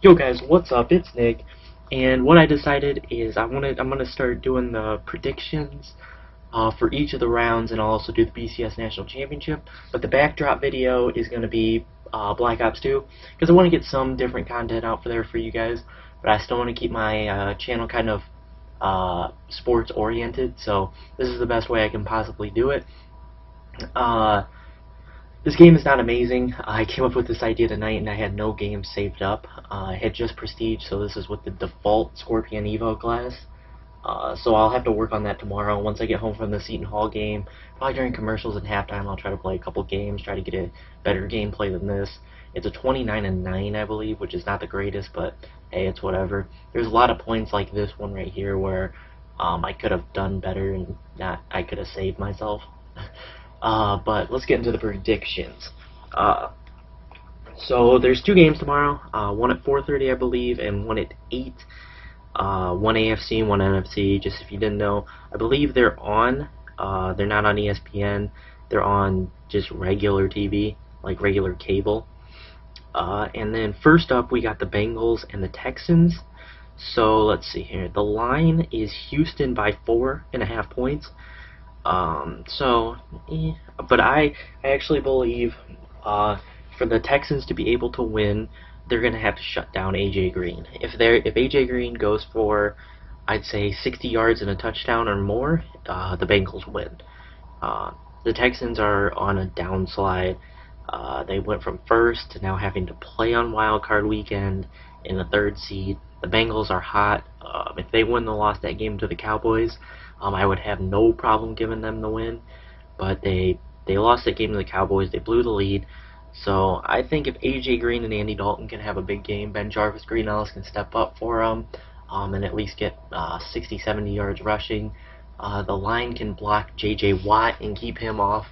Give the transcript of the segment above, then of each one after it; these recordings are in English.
Yo guys, what's up? It's Nick, and what I decided is I'm gonna start doing the predictions for each of the rounds, and I'll also do the BCS National Championship. But the backdrop video is gonna be Black Ops 2 because I want to get some different content out there for you guys, but I still want to keep my channel kind of sports oriented. So this is the best way I can possibly do it. This game is not amazing. I came up with this idea tonight and I had no games saved up. I had just Prestige, so this is with the default Scorpion Evo class. So I'll have to work on that tomorrow. Once I get home from the Seton Hall game, probably during commercials and halftime, I'll try to play a couple games, try to get a better gameplay than this. It's a 29-9, I believe, which is not the greatest, but hey, it's whatever. There's a lot of points like this one right here where I could have done better and I could have saved myself. But let's get into the predictions. So there's two games tomorrow, one at 4:30 I believe, and one at 8. One AFC and one NFC. Just if you didn't know, I believe they're on. They're not on ESPN. They're on just regular TV, like regular cable. And then first up, we got the Bengals and the Texans. So let's see here. The line is Houston by 4.5 points. But I actually believe for the Texans to be able to win, they're gonna have to shut down AJ Green. If AJ Green goes for, I'd say 60 yards and a touchdown or more, the Bengals win. The Texans are on a downslide. They went from first to now having to play on Wildcard weekend in the 3rd seed. The Bengals are hot. If they wouldn't have lost that game to the Cowboys, I would have no problem giving them the win. But they lost that game to the Cowboys. They blew the lead. So I think if AJ Green and Andy Dalton can have a big game, Ben Jarvis, Green Ellis can step up for them and at least get 60-70 yards rushing. The line can block J.J. Watt and keep him off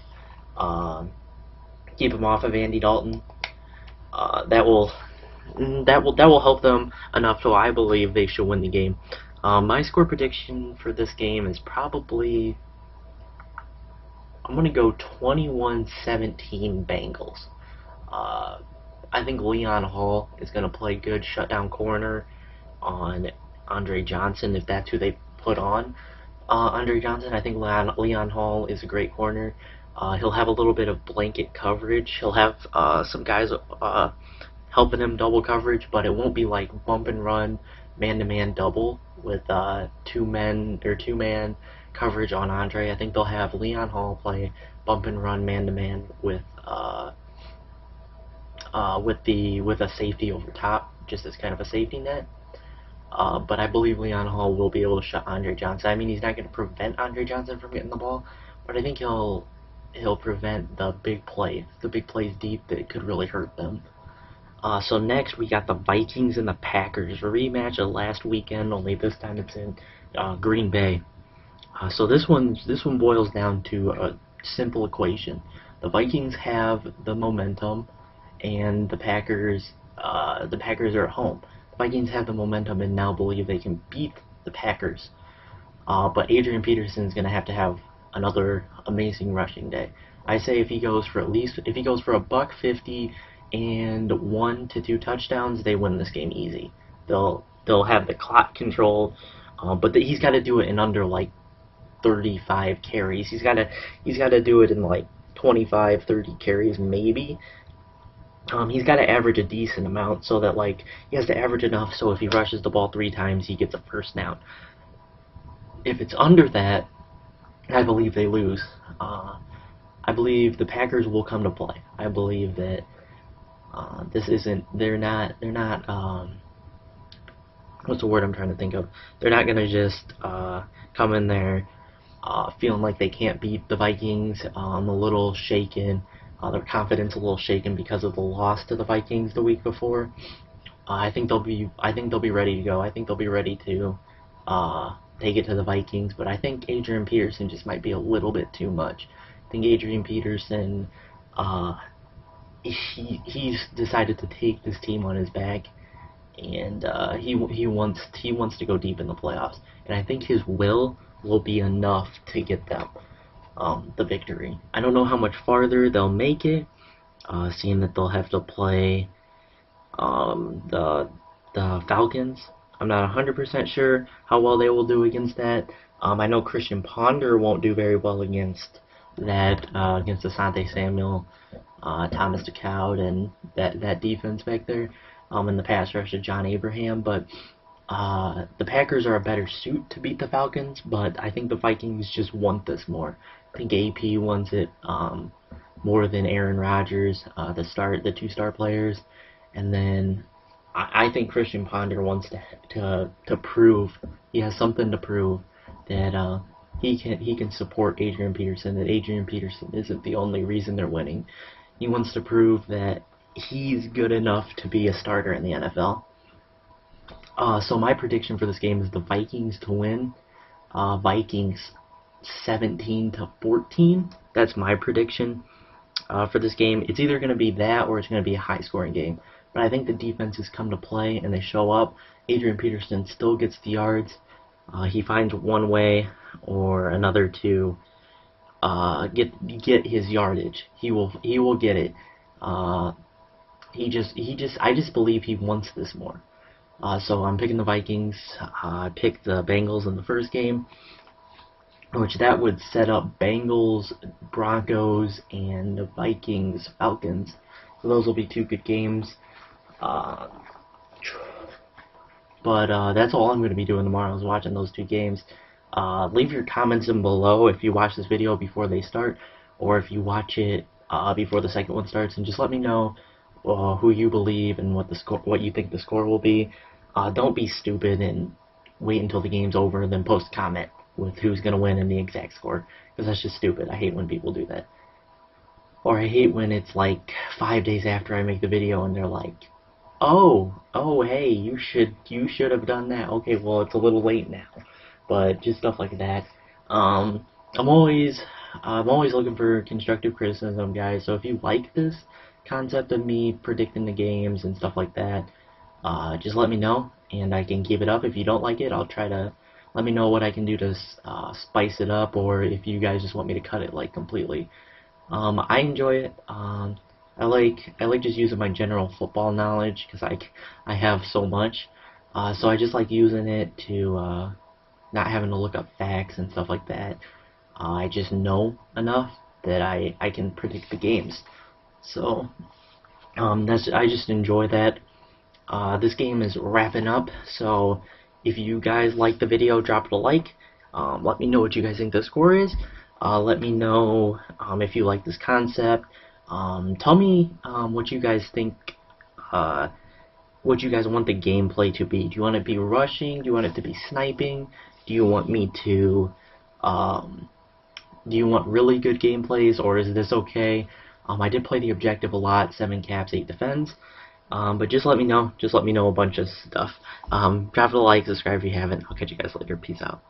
of Andy Dalton. That will help them enough, so I believe they should win the game. My score prediction for this game is probably, I'm going to go 21-17 Bengals. I think Leon Hall is going to play good shutdown corner on Andre Johnson, if that's who they put on Andre Johnson. I think Leon Hall is a great corner. He'll have a little bit of blanket coverage. He'll have some guys helping him double coverage, but it won't be like bump and run, man-to-man double with two-man coverage on Andre. I think they'll have Leon Hall play bump and run man-to-man with a safety over top, just as kind of a safety net. But I believe Leon Hall will be able to shut Andre Johnson. I mean, he's not going to prevent Andre Johnson from getting the ball, but I think he'll prevent the big plays deep that could really hurt them. So next we got the Vikings and the Packers, a rematch of last weekend, only this time it's in Green Bay. So this one boils down to a simple equation. The Vikings have the momentum, and the Packers are at home. The Vikings have the momentum and now believe they can beat the Packers. But Adrian Peterson is going to have another amazing rushing day. I say if he goes for $150 and 1 to 2 touchdowns, they win this game easy. They'll have the clock controlled, but he's got to do it in under like 35 carries. He's got to do it in like 25, 30 carries maybe. He's got to average a decent amount, so that like he has to average enough so if he rushes the ball 3 times, he gets a first down. If it's under that, I believe they lose. I believe the Packers will come to play. I believe that they're not what's the word I'm trying to think of? They're not gonna just come in there feeling like they can't beat the Vikings. A little shaken, their confidence a little shaken because of the loss to the Vikings the week before. I think they'll be ready to go. I think they'll be ready to take it to the Vikings, but I think Adrian Peterson just might be a little bit too much. I think Adrian Peterson, he's decided to take this team on his back, and he wants to go deep in the playoffs, and I think his will be enough to get them the victory. I don't know how much farther they'll make it, seeing that they'll have to play the the Falcons. I'm not 100% sure how well they will do against that. I know Christian Ponder won't do very well against that, against Asante Samuel, Thomas DeCoud, and that defense back there, and the pass rush of John Abraham. But the Packers are a better suit to beat the Falcons, but I think the Vikings just want this more. I think AP wants it more than Aaron Rodgers, the two-star players, and then I think Christian Ponder wants to prove he has something to prove that he can support Adrian Peterson. That Adrian Peterson isn't the only reason they're winning. He wants to prove that he's good enough to be a starter in the NFL. So my prediction for this game is the Vikings to win. Vikings 17-14. That's my prediction for this game. It's either going to be that or it's going to be a high-scoring game. But I think the defenses come to play and they show up. Adrian Peterson still gets the yards. He finds one way or another to get his yardage. He will get it. I just believe he wants this more. So I'm picking the Vikings. I picked the Bengals in the first game, which that would set up Bengals, Broncos, and the Vikings, Falcons. So those will be two good games. But that's all I'm going to be doing tomorrow is watching those two games. Leave your comments in below if you watch this video before they start, or if you watch it before the second one starts, and just let me know who you believe and what you think the score will be. Don't be stupid and wait until the game's over and then post a comment with who's going to win and the exact score, because that's just stupid. I hate when people do that. Or I hate when it's like 5 days after I make the video and they're like, oh, hey, you should have done that. Okay, well, it's a little late now. But just stuff like that. I'm always looking for constructive criticism, guys. So if you like this concept of me predicting the games and stuff like that, just let me know and I can keep it up. If you don't like it, I'll try to let me know what I can do to spice it up, or if you guys just want me to cut it like completely. I enjoy it. I like just using my general football knowledge because I have so much. So I just like using it to not having to look up facts and stuff like that. I just know enough that I can predict the games. So I just enjoy that. This game is wrapping up, so if you guys like the video, drop it a like. Let me know what you guys think the score is. Let me know if you like this concept. Tell me what you guys think, what you guys want the gameplay to be. Do you want it to be rushing? Do you want it to be sniping? Do you want me to, do you want really good gameplays, or is this okay? I did play the objective a lot, 7 caps, 8 defends. But just let me know. Just let me know a bunch of stuff. Drop it a like, subscribe if you haven't. I'll catch you guys later. Peace out.